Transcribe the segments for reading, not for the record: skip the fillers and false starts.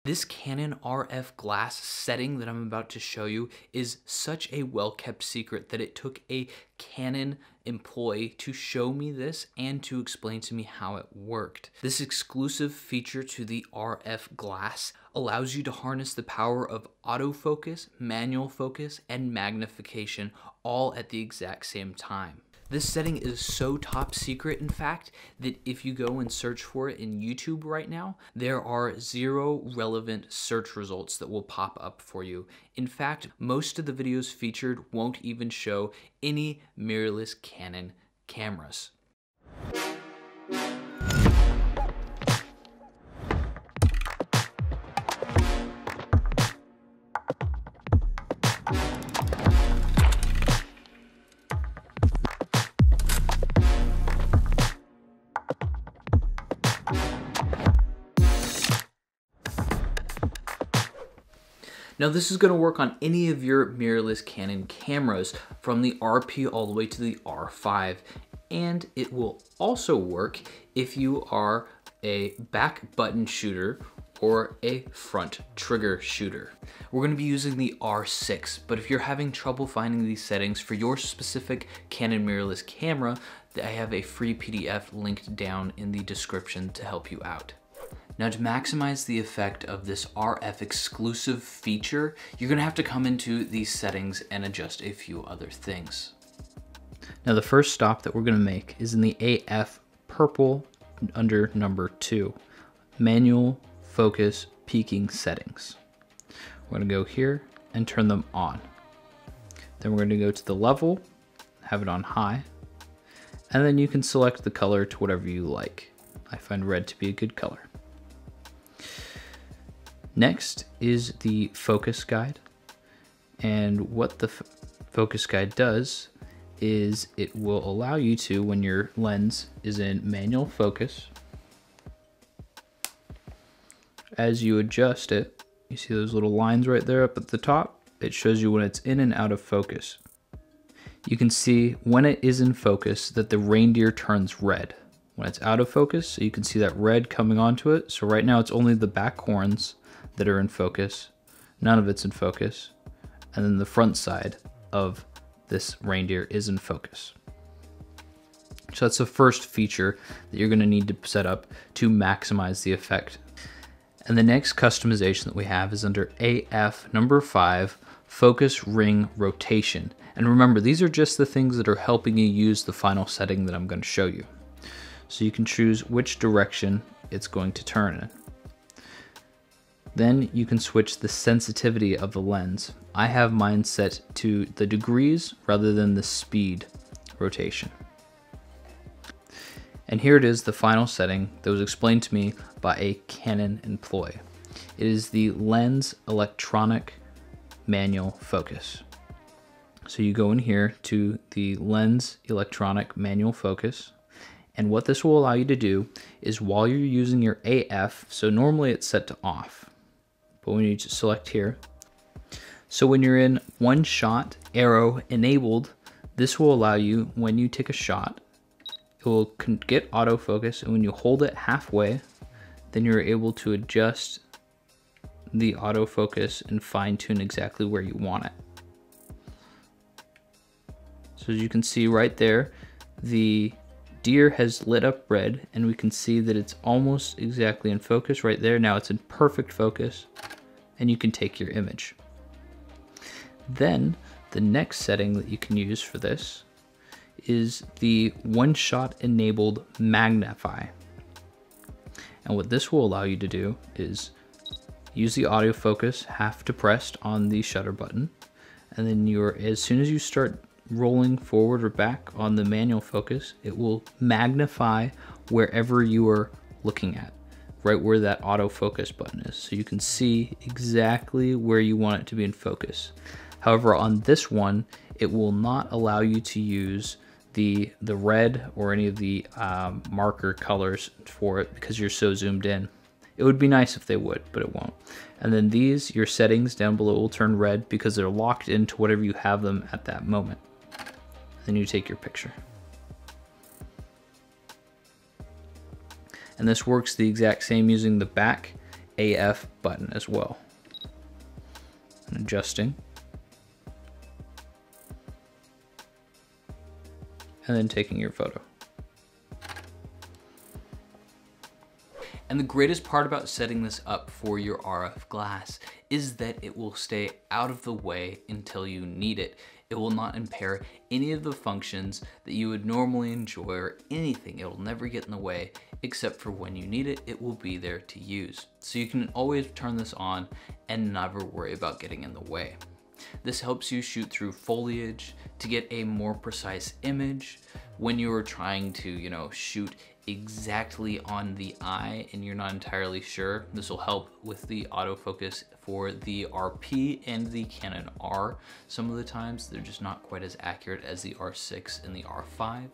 This Canon RF glass setting that I'm about to show you is such a well-kept secret that it took a Canon employee to show me this and to explain to me how it worked. This exclusive feature to the RF glass allows you to harness the power of autofocus, manual focus, and magnification all at the exact same time. This setting is so top secret, in fact, that if you go and search for it in YouTube right now, there are 0 relevant search results that will pop up for you. In fact, most of the videos featured won't even show any mirrorless Canon cameras. Now this is going to work on any of your mirrorless Canon cameras from the RP all the way to the R5, and it will also work if you are a back button shooter or a front trigger shooter. We're going to be using the R6, but if you're having trouble finding these settings for your specific Canon mirrorless camera, I have a free PDF linked down in the description to help you out. Now to maximize the effect of this RF exclusive feature, you're gonna have to come into these settings and adjust a few other things. Now the first stop that we're gonna make is in the AF purple under number 2, manual focus peaking settings. We're gonna go here and turn them on. Then we're gonna go to the level, have it on high, and then you can select the color to whatever you like. I find red to be a good color. Next is the focus guide, and what the focus guide does is it will allow you to, when your lens is in manual focus, as you adjust it, you see those little lines right there up at the top, it shows you when it's in and out of focus. You can see when it is in focus that the reindeer turns red. When it's out of focus, so you can see that red coming onto it. So right now it's only the back horns that are in focus, none of it's in focus, and then the front side of this reindeer is in focus. So that's the first feature that you're going to need to set up to maximize the effect. And the next customization that we have is under AF number 5, focus ring rotation. And remember, these are just the things that are helping you use the final setting that I'm going to show you. So you can choose which direction it's going to turn in. Then you can switch the sensitivity of the lens. I have mine set to the degrees rather than the speed rotation. And here it is, the final setting that was explained to me by a Canon employee. It is the lens electronic manual focus. So you go in here to the lens electronic manual focus. And what this will allow you to do is while you're using your AF, so normally it's set to off, but when you just select here, so when you're in one shot arrow enabled, this will allow you, when you take a shot, it will get autofocus, and when you hold it halfway, then you're able to adjust the autofocus and fine tune exactly where you want it. So as you can see right there, the deer has lit up red, and we can see that it's almost exactly in focus right there. Now it's in perfect focus, and you can take your image. Then the next setting that you can use for this is the one-shot enabled magnify. And what this will allow you to do is use the autofocus half depressed on the shutter button, and then as soon as you start rolling forward or back on the manual focus, it will magnify wherever you are looking at, right where that autofocus button is. So you can see exactly where you want it to be in focus. However, on this one, it will not allow you to use the red or any of the marker colors for it because you're so zoomed in. It would be nice if they would, but it won't. And then these, your settings down below will turn red because they're locked into whatever you have them at that moment. Then you take your picture. And this works the exact same using the back AF button as well. And adjusting. And then taking your photo. And the greatest part about setting this up for your RF glass is that it will stay out of the way until you need it. It will not impair any of the functions that you would normally enjoy or anything. It will never get in the way, except for when you need it, it will be there to use. So you can always turn this on and never worry about getting in the way. This helps you shoot through foliage to get a more precise image when you are trying to, shoot exactly on the eye and you're not entirely sure. This will help with the autofocus for the RP and the Canon R. Some of the times they're just not quite as accurate as the R6 and the R5.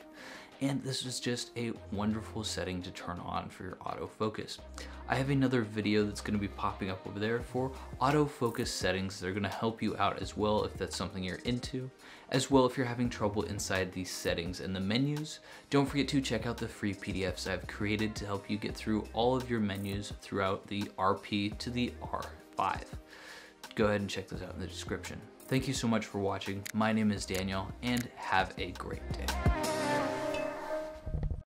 And this is just a wonderful setting to turn on for your autofocus. I have another video that's going to be popping up over there for autofocus settings that are going to help you out as well if that's something you're into. As well, if you're having trouble inside these settings and the menus, don't forget to check out the free PDFs I've created to help you get through all of your menus throughout the RP to the R5. Go ahead and check those out in the description. Thank you so much for watching. My name is Daniel, and have a great day.